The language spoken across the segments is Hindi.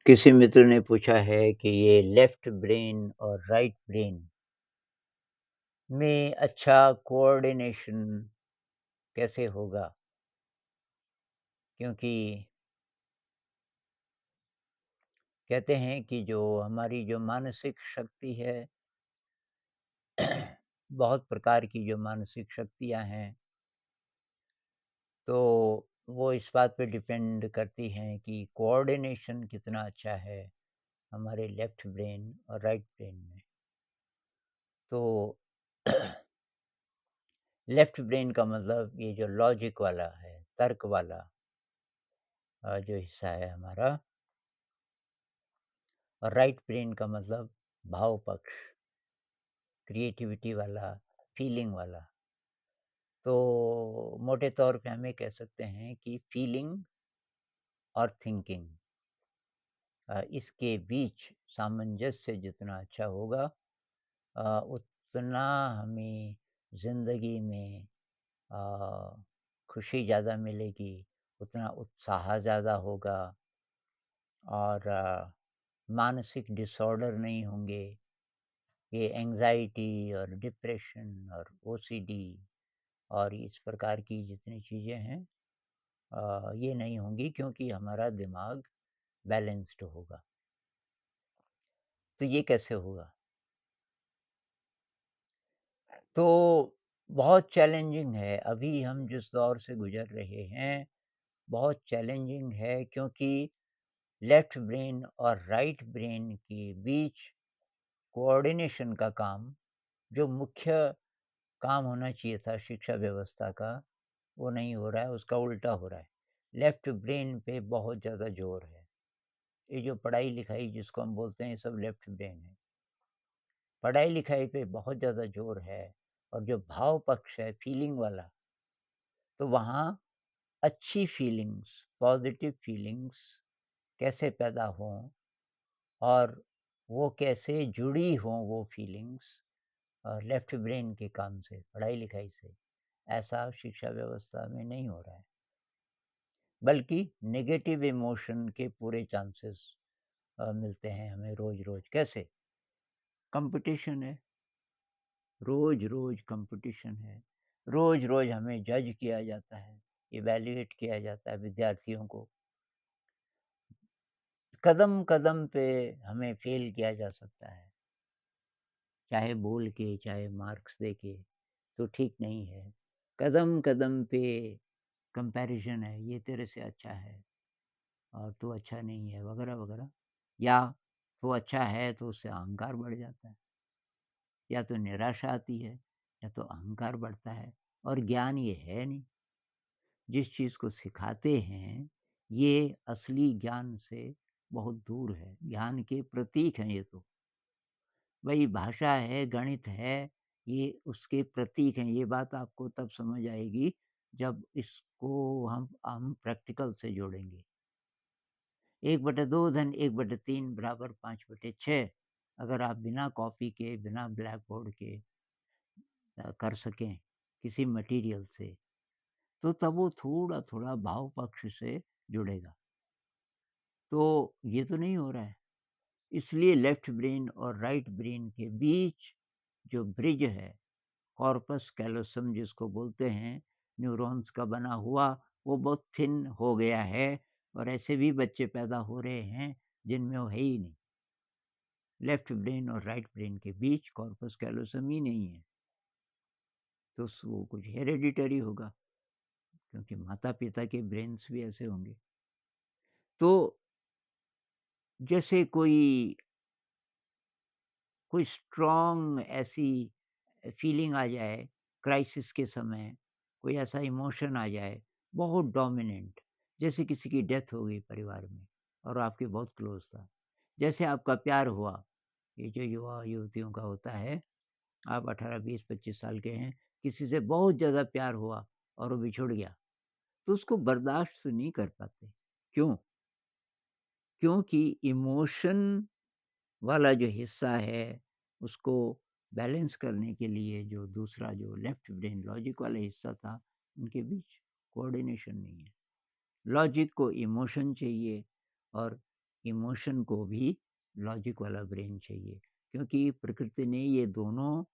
किसी मित्र ने पूछा है कि ये लेफ्ट ब्रेन और राइट ब्रेन में अच्छा कोऑर्डिनेशन कैसे होगा? क्योंकि कहते हैं कि जो हमारी जो मानसिक शक्ति है बहुत प्रकार की जो मानसिक शक्तियाँ हैं, तो वो इस बात पे डिपेंड करती हैं कि कोऑर्डिनेशन कितना अच्छा है हमारे लेफ्ट ब्रेन और राइट ब्रेन में। तो लेफ्ट ब्रेन का मतलब ये जो लॉजिक वाला है, तर्क वाला जो हिस्सा है हमारा, और राइट ब्रेन का मतलब भाव पक्ष, क्रिएटिविटी वाला, फीलिंग वाला। तो मोटे तौर पे हम ये कह सकते हैं कि फीलिंग और थिंकिंग इसके बीच सामंजस्य जितना अच्छा होगा उतना हमें ज़िंदगी में अ, खुशी ज़्यादा मिलेगी, उतना उत्साह ज़्यादा होगा और मानसिक डिसऑर्डर नहीं होंगे। ये एंग्ज़ायटी और डिप्रेशन और ओसीडी और इस प्रकार की जितनी चीज़ें हैं ये नहीं होंगी क्योंकि हमारा दिमाग बैलेंस्ड होगा। तो ये कैसे होगा? तो बहुत चैलेंजिंग है, अभी हम जिस दौर से गुज़र रहे हैं, बहुत चैलेंजिंग है क्योंकि लेफ्ट ब्रेन और राइट ब्रेन के बीच कोऑर्डिनेशन का काम, जो मुख्य काम होना चाहिए था शिक्षा व्यवस्था का, वो नहीं हो रहा है, उसका उल्टा हो रहा है। लेफ्ट ब्रेन पे बहुत ज़्यादा ज़ोर है। ये जो पढ़ाई-लिखाई जिसको हम बोलते हैं, ये सब लेफ्ट ब्रेन है। पढ़ाई-लिखाई पे बहुत ज़्यादा ज़ोर है और जो भाव पक्ष है, फीलिंग वाला, तो वहाँ अच्छी फीलिंग्स, पॉज़िटिव फीलिंग्स कैसे पैदा हों और वो कैसे जुड़ी हों वो फीलिंग्स लेफ्ट ब्रेन के काम से, पढ़ाई-लिखाई से, ऐसा शिक्षा व्यवस्था में नहीं हो रहा है। बल्कि नेगेटिव इमोशन के पूरे चांसेस मिलते हैं हमें रोज़-रोज़। कैसे? कॉम्पिटिशन है, रोज़-रोज़ कॉम्पिटिशन है, रोज़-रोज़ हमें जज किया जाता है, इवैल्यूएट किया जाता है विद्यार्थियों को। कदम-कदम पे हमें फ़ेल किया जा सकता है, चाहे बोल के, चाहे मार्क्स दे के, तो ठीक नहीं है। कदम-कदम पे कंपैरिज़न है, ये तेरे से अच्छा है और तू अच्छा नहीं है, वगैरह-वगैरह। या तू अच्छा है तो उससे अहंकार बढ़ जाता है, या तो निराशा आती है, या तो अहंकार बढ़ता है और ज्ञान ये है नहीं। जिस चीज़ को सिखाते हैं, ये असली ज्ञान से बहुत दूर है, ज्ञान के प्रतीक हैं ये तो। भई भाषा है, गणित है, ये उसके प्रतीक हैं, ये बात आपको तब समझ आएगी जब इसको हम प्रैक्टिकल से जोड़ेंगे। 1/2 धन 1/3 बराबर 5/6 अगर आप बिना कॉपी के, बिना ब्लैक बोर्ड के कर सकें किसी मटीरियल से, तो तब वो थोड़ा-थोड़ा भाव पक्ष से जुड़ेगा। तो ये तो नहीं हो रहा है। इसलिए लेफ्ट ब्रेन और राइट ब्रेन के बीच जो ब्रिज है, कॉर्पस कैलोसम जिसको बोलते हैं, न्यूरॉन्स का बना हुआ, वो बहुत थिन हो गया है और ऐसे भी बच्चे पैदा हो रहे हैं जिनमें वो है ही नहीं। लेफ्ट ब्रेन और राइट ब्रेन के बीच कॉर्पस कैलोसम ही नहीं है, तो वो कुछ हेरेडिटरी होगा क्योंकि माता-पिता के ब्रेन्स भी ऐसे होंगे। तो जैसे कोई कोई स्ट्रॉन्ग ऐसी फीलिंग आ जाए क्राइसिस के समय, कोई ऐसा इमोशन आ जाए बहुत डोमिनेंट, जैसे किसी की डेथ हो गई परिवार में और आपके बहुत क्लोज था, जैसे आपका प्यार हुआ, ये जो युवा युवतियों का होता है, आप 18 20 25 साल के हैं, किसी से बहुत ज़्यादा प्यार हुआ और वो बिछुड़ गया, तो उसको बर्दाश्त नहीं कर पाते। क्यों? क्योंकि इमोशन वाला जो हिस्सा है, उसको बैलेंस करने के लिए जो दूसरा जो लेफ्ट ब्रेन लॉजिक वाला हिस्सा था, उनके बीच कोऑर्डिनेशन नहीं है। लॉजिक को इमोशन चाहिए और इमोशन को भी लॉजिक वाला ब्रेन चाहिए, क्योंकि प्रकृति ने ये दोनों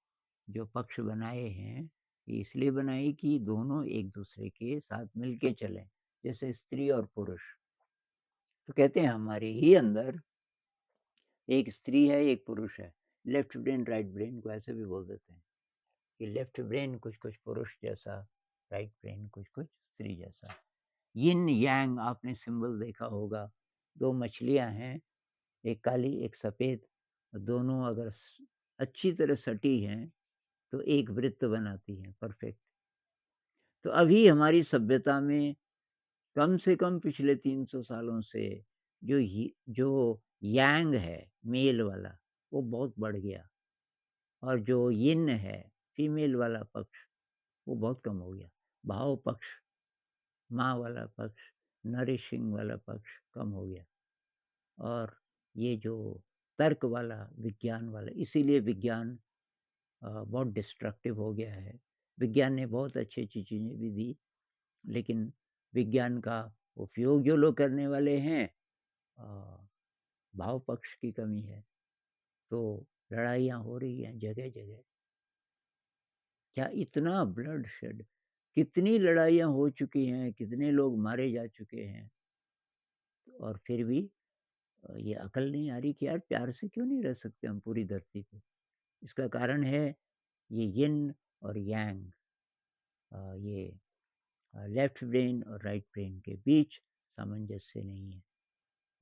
जो पक्ष बनाए हैं, ये इसलिए बनाए कि दोनों एक दूसरे के साथ मिलके चलें, जैसे स्त्री और पुरुष। तो कहते हैं हमारे ही अंदर एक स्त्री है, एक पुरुष है। लेफ्ट ब्रेन, राइट ब्रेन को ऐसे भी बोल देते हैं कि लेफ्ट ब्रेन कुछ-कुछ पुरुष जैसा, राइट ब्रेन कुछ-कुछ स्त्री जैसा। यिन यांग आपने सिंबल देखा होगा, 2 मछलियाँ हैं, एक काली, एक सफ़ेद, दोनों अगर अच्छी तरह सटी हैं, तो एक वृत्त बनाती हैं, परफेक्ट। तो अभी हमारी सभ्यता में कम से कम पिछले 300 सालों से जो यांग है, मेल वाला, वो बहुत बढ़ गया, और जो यिन है, फीमेल वाला पक्ष, वो बहुत कम हो गया। भाव पक्ष, माँ वाला पक्ष, नरिशिंग वाला पक्ष कम हो गया, और ये जो तर्क वाला, विज्ञान वाला, इसीलिए विज्ञान बहुत डिस्ट्रक्टिव हो गया है। विज्ञान ने बहुत अच्छी-अच्छी चीज़ें भी दी, लेकिन विज्ञान का उपयोग जो लोग करने वाले हैं, अ, भाव पक्ष की कमी है, तो लड़ाइयाँ हो रही हैं जगह-जगह। क्या इतना ब्लडशेड, कितनी लड़ाइयाँ हो चुकी हैं, कितने लोग मारे जा चुके हैं, और फिर भी ये अकल नहीं आ रही कि यार प्यार से क्यों नहीं रह सकते हम पूरी धरती पे। इसका कारण है ये यिन और यांग, ये लेफ्ट ब्रेन और राइट ब्रेन के बीच सामंजस्य नहीं है।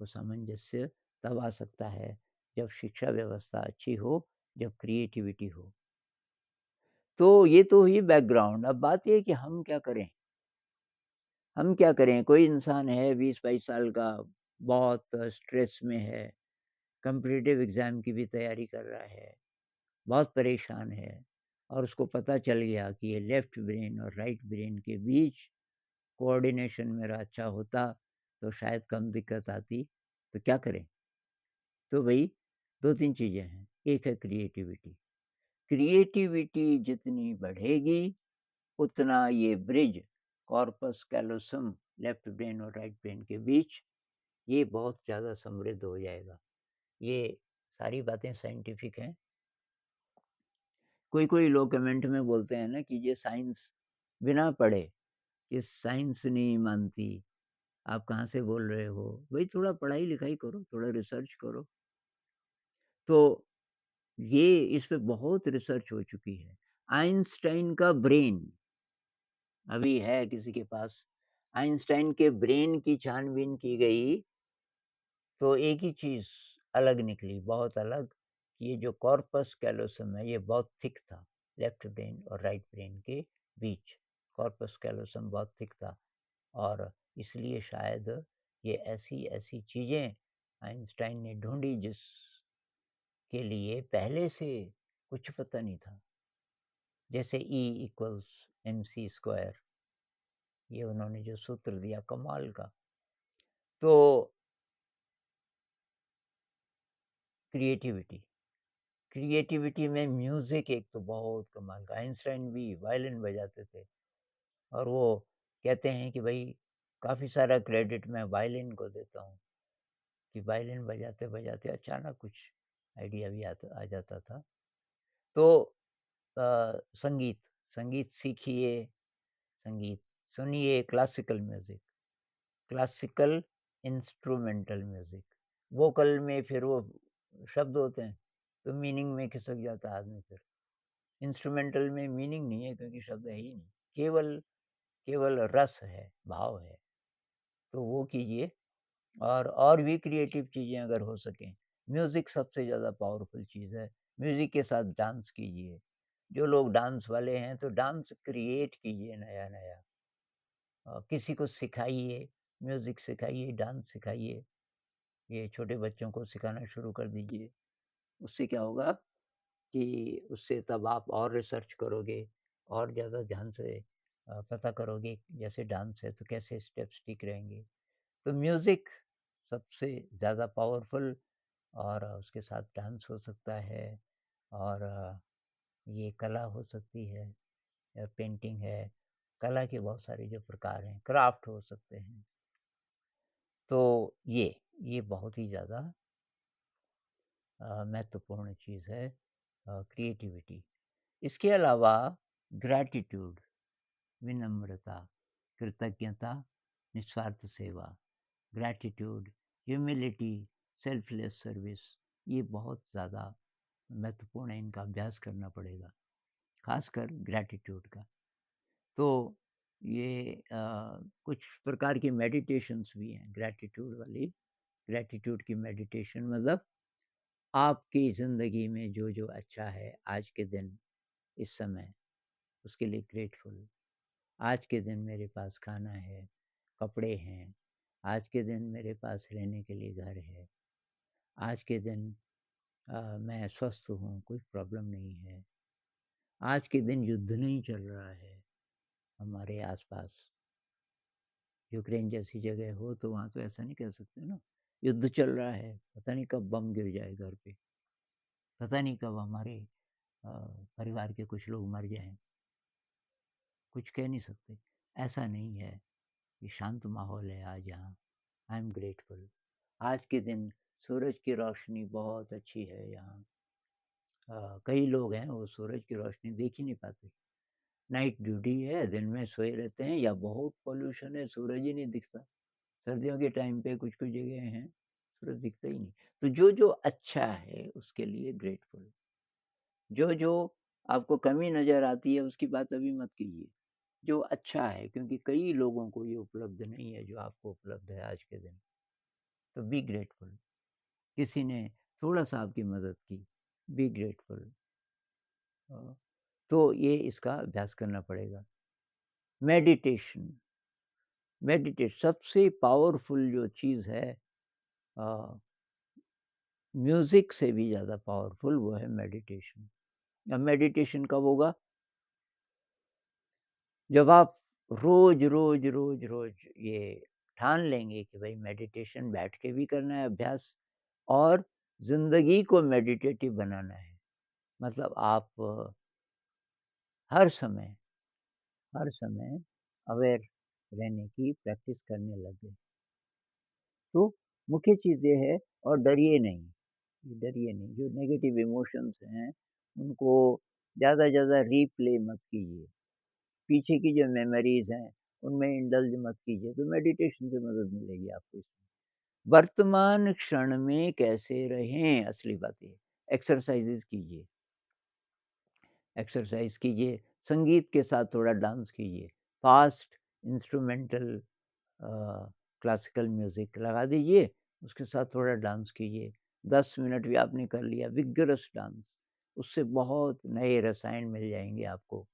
वो सामंजस्य तब आ सकता है जब शिक्षा व्यवस्था अच्छी हो, जब क्रिएटिविटी हो। तो ये तो हुई बैकग्राउंड। अब बात ये है कि हम क्या करें? हम क्या करें? कोई इंसान है 20-22 साल का, बहुत स्ट्रेस में है, कॉम्पिटिटिव एग्ज़ाम की भी तैयारी कर रहा है, बहुत परेशान है, और उसको पता चल गया कि ये लेफ्ट ब्रेन और राइट ब्रेन के बीच कोऑर्डिनेशन मेरा अच्छा होता, तो शायद कम दिक्कत आती। तो क्या करें? तो भई 2-3 चीज़ें हैं। एक है क्रिएटिविटी। क्रिएटिविटी जितनी बढ़ेगी, उतना ये bridge, corpus callosum, left brain और राइट ब्रेन के बीच, ये बहुत ज़्यादा समृद्ध हो जाएगा। ये सारी बातें साइंटिफिक हैं। कोई-कोई लोग कमेंट में बोलते हैं ना कि ये साइंस बिना पढ़े, ये साइंस नहीं मानती, आप कहाँ से बोल रहे हो? भई थोड़ा पढ़ाई-लिखाई करो, थोड़ा रिसर्च करो। तो ये इस पे बहुत रिसर्च हो चुकी है। आइंस्टाइन का ब्रेन अभी है किसी के पास, आइंस्टाइन के ब्रेन की छानबीन की गई, तो एक ही चीज़ अलग निकली, बहुत अलग, कि ये जो कॉर्पस कैलोसम है, ये बहुत थिक था, लेफ्ट ब्रेन और राइट ब्रेन के बीच। कॉर्पस कैलोसम बहुत थिक था, और इसलिए शायद ये ऐसी-ऐसी चीज़ें आइंस्टाइन ने ढूँढी जिसके लिए पहले से कुछ पता नहीं था। जैसे E=mc², ये उन्होंने जो सूत्र दिया कमाल का। तो क्रिएटिविटी, क्रिएटिविटी में म्यूज़िक एक तो बहुत कमाल का, आइंस्टाइन भी वायलिन बजाते थे, और वो कहते हैं कि भई काफ़ी सारा क्रेडिट मैं वायलिन को देता हूँ, कि वायलिन बजाते-बजाते अचानक कुछ आइडिया भी आता आ जाता था। तो संगीत, संगीत सीखिए, संगीत सुनिए, classical music, classical instrumental music. Vocal में फिर वो शब्द होते हैं, तो मीनिंग में खिसक जाता है आदमी फिर। इंस्ट्रूमेंटल में मीनिंग नहीं है, क्योंकि शब्द है ही नहीं, केवल केवल रस है, भाव है, तो वो कीजिए। और भी क्रिएटिव चीज़ें अगर हो सकें, म्यूज़िक सबसे ज़्यादा पावरफुल चीज़ है। म्यूज़िक के साथ डांस कीजिए, जो लोग डांस वाले हैं, तो डांस क्रिएट कीजिए नया-नया। किसी को सिखाइए, म्यूज़िक सिखाइए, डांस सिखाइए, ये छोटे बच्चों को सिखाना शुरू कर दीजिए। उससे क्या होगा कि उससे तब आप और रिसर्च करोगे, और ज़्यादा ध्यान से पता करोगे, जैसे डांस है तो कैसे स्टेप्स ठीक रहेंगे। तो म्यूज़िक सबसे ज़्यादा पावरफुल, और उसके साथ डांस हो सकता है, और ये कला हो सकती है, या पेंटिंग है, कला के बहुत सारे जो प्रकार हैं, क्राफ्ट हो सकते हैं। तो ये ये बहुत ही ज़्यादा महत्वपूर्ण चीज़ है क्रिएटिविटी। इसके अलावा ग्रैटिट्यूड, विनम्रता, कृतज्ञता, निस्वार्थ सेवा, ग्रैटिट्यूड, ह्यूमिलिटी, सेल्फलेस सर्विस, ये बहुत ज़्यादा महत्वपूर्ण है, इनका अभ्यास करना पड़ेगा, खासकर ग्रैटिट्यूड का। तो ये कुछ प्रकार की मेडिटेशंस भी हैं ग्रैटिट्यूड वाली। ग्रैटिट्यूड की मेडिटेशन मतलब आपकी ज़िंदगी में जो अच्छा है आज के दिन, इस समय, उसके लिए ग्रेटफुल। आज के दिन मेरे पास खाना है, कपड़े हैं, आज के दिन मेरे पास रहने के लिए घर है, आज के दिन मैं स्वस्थ हूँ, कोई प्रॉब्लम नहीं है, आज के दिन युद्ध नहीं चल रहा है हमारे आसपास। यूक्रेन जैसी जगह हो तो वहाँ तो ऐसा नहीं कह सकते ना, युद्ध चल रहा है, पता नहीं कब बम गिर जाए घर पे, पता नहीं कब हमारे अ, परिवार के कुछ लोग मर जाएँ, कुछ कह नहीं सकते। ऐसा नहीं है, ये शांत माहौल है आज यहाँ। I am grateful. आज के दिन सूरज की रोशनी बहुत अच्छी है यहाँ। कई लोग हैं वो सूरज की रोशनी देख ही नहीं पाते। नाइट ड्यूटी है, दिन में सोए रहते हैं या बहुत पॉल्यूशन है, सूरज ही नहीं दिखता। सर्दियों के टाइम पे कुछ-कुछ जगह हैं, सूरज दिखता ही नहीं। तो जो अच्छा है उसके लिए ग्रेटफुल। जो आपको कमी नज़र आती है उसकी बात अभी मत कीजिए। जो अच्छा है क्योंकि कई लोगों को ये उपलब्ध नहीं है जो आपको उपलब्ध है आज के दिन। तो बी ग्रेटफुल। किसी ने थोड़ा-सा आपकी मदद की, बी ग्रेटफुल। अ, तो ये इसका अभ्यास करना पड़ेगा। मेडिटेशन, सबसे पावरफुल जो चीज़ है अ, म्यूज़िक से भी ज़्यादा पावरफुल वो है मेडिटेशन। अब मेडिटेशन कब होगा? जब आप रोज़ ये ठान लेंगे कि भई मेडिटेशन बैठ के भी करना है अभ्यास और ज़िंदगी को मेडिटेटिव बनाना है। मतलब आप हर समय हर समय अवेयर रहने की प्रैक्टिस करने लग गए। तो मुख्य चीज़ ये है और डरिए नहीं, जो नेगेटिव इमोशंस हैं, उनको ज़्यादा से ज़्यादा रीप्ले मत कीजिए। पीछे की जो मेमोरीज़ हैं, उनमें इंडल्ज मत कीजिए, तो मेडिटेशन से मदद मिलेगी आपको इसमें। वर्तमान क्षण में कैसे रहें, असली बात ये है। एक्सरसाइज़ेज़ कीजिए, एक्सरसाइज़ कीजिए, संगीत के साथ थोड़ा डांस कीजिए, फ़ास्ट इंस्ट्रूमेंटल अ, क्लासिकल म्यूज़िक लगा दीजिए, उसके साथ थोड़ा डांस कीजिए। 10 मिनट भी आपने कर लिया विगरस डांस, उससे बहुत नए रसायन मिल जाएँगे आपको।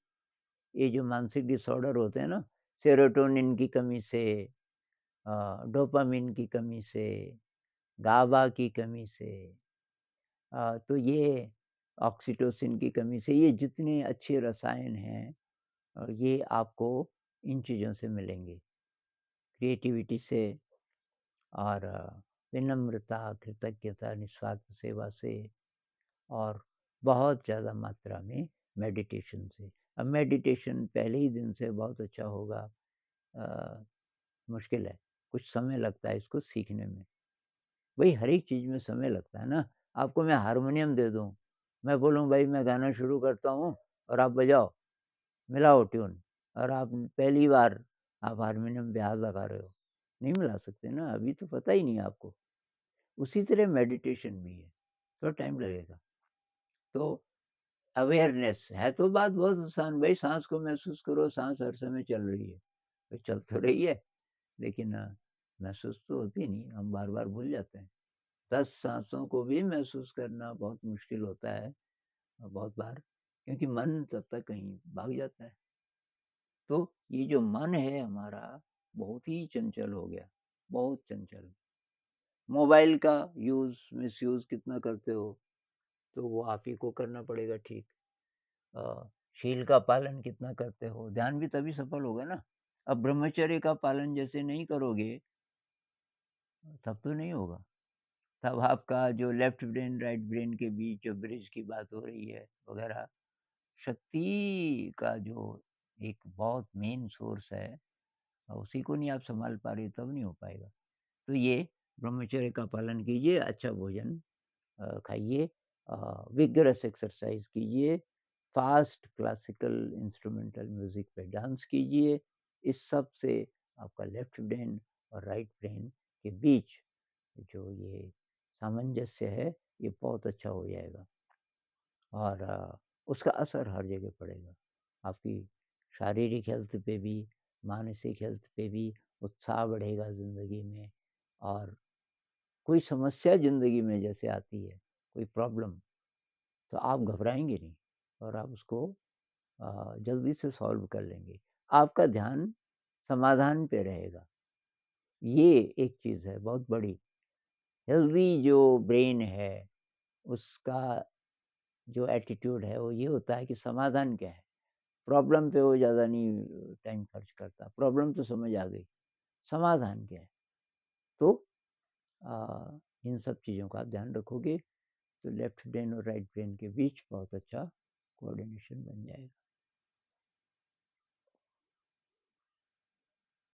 ये जो मानसिक डिसऑर्डर होते हैं ना, सेरोटोनिन की कमी से डोपामाइन की कमी से, गाबा की कमी से तो ये ऑक्सीटोसिन की कमी से ये जितने अच्छे रसायन हैं ये आपको इन चीज़ों से मिलेंगे। क्रिएटिविटी से और विनम्रता, कृतज्ञता, निस्वार्थ सेवा से और बहुत ज़्यादा मात्रा में मेडिटेशन से। अब मेडिटेशन पहले ही दिन से बहुत अच्छा होगा अ, मुश्किल है। कुछ समय लगता है इसको सीखने में। भई हर एक चीज़ में समय लगता है ना। आपको मैं हारमोनियम दे दूँ, मैं बोलूँ भाई मैं गाना शुरू करता हूँ और आप बजाओ, मिलाओ ट्यून और आप पहली बार आप हारमोनियम पे हाथ लगा रहे हो, नहीं मिला सकते ना, अभी तो पता ही नहीं है आपको। उसी तरह मेडिटेशन भी है, थोड़ा टाइम लगेगा। तो अवेयरनेस है तो बात बहुत आसान, भई साँस को महसूस करो, साँस हर समय चल रही है। तो चल तो रही है, लेकिन महसूस तो होती नहीं, हम बार-बार भूल जाते हैं। 10 साँसों को भी महसूस करना बहुत मुश्किल होता है बहुत बार, क्योंकि मन तब तक कहीं भाग जाता है। तो ये जो मन है हमारा, बहुत ही चंचल हो गया, बहुत चंचल। मोबाइल का मिसयूज़ कितना करते हो, तो वो आप ही को करना पड़ेगा ठीक। शील का पालन कितना करते हो, ध्यान भी तभी सफल होगा ना। अब ब्रह्मचर्य का पालन जैसे नहीं करोगे, तब तो नहीं होगा। तब आपका जो लेफ्ट ब्रेन, राइट ब्रेन के बीच जो ब्रिज की बात हो रही है वगैरह, शक्ति का जो एक बहुत मेन सोर्स है, उसी को नहीं आप सँभाल पा रहे, तब नहीं हो पाएगा। तो ये ब्रह्मचर्य का पालन कीजिए, अच्छा भोजन खाइए, विगरस एक्सरसाइज़ कीजिए, फ़ास्ट क्लासिकल इंस्ट्रूमेंटल म्यूज़िक पे डांस कीजिए। इस सब से आपका लेफ्ट ब्रेन और राइट ब्रेन के बीच जो ये सामंजस्य है, ये बहुत अच्छा हो जाएगा और उसका असर हर जगह पड़ेगा। आपकी शारीरिक हेल्थ पे भी, मानसिक हेल्थ पे भी उत्साह बढ़ेगा ज़िंदगी में और कोई समस्या ज़िंदगी में जैसे आती है, कोई प्रॉब्लम, तो आप घबराएँगे नहीं और आप उसको जल्दी से सॉल्व कर लेंगे। आपका ध्यान समाधान पे रहेगा। ये एक चीज़ है बहुत बड़ी। हेल्दी जो ब्रेन है, उसका जो एटीट्यूड है वो ये होता है कि समाधान क्या है? प्रॉब्लम पे वो ज़्यादा नहीं टाइम खर्च करता। प्रॉब्लम तो समझ आ गई, समाधान क्या है? तो इन सब चीज़ों का आप ध्यान रखोगे तो लेफ्ट ब्रेन और राइट ब्रेन के बीच बहुत अच्छा कोऑर्डिनेशन बन जाएगा।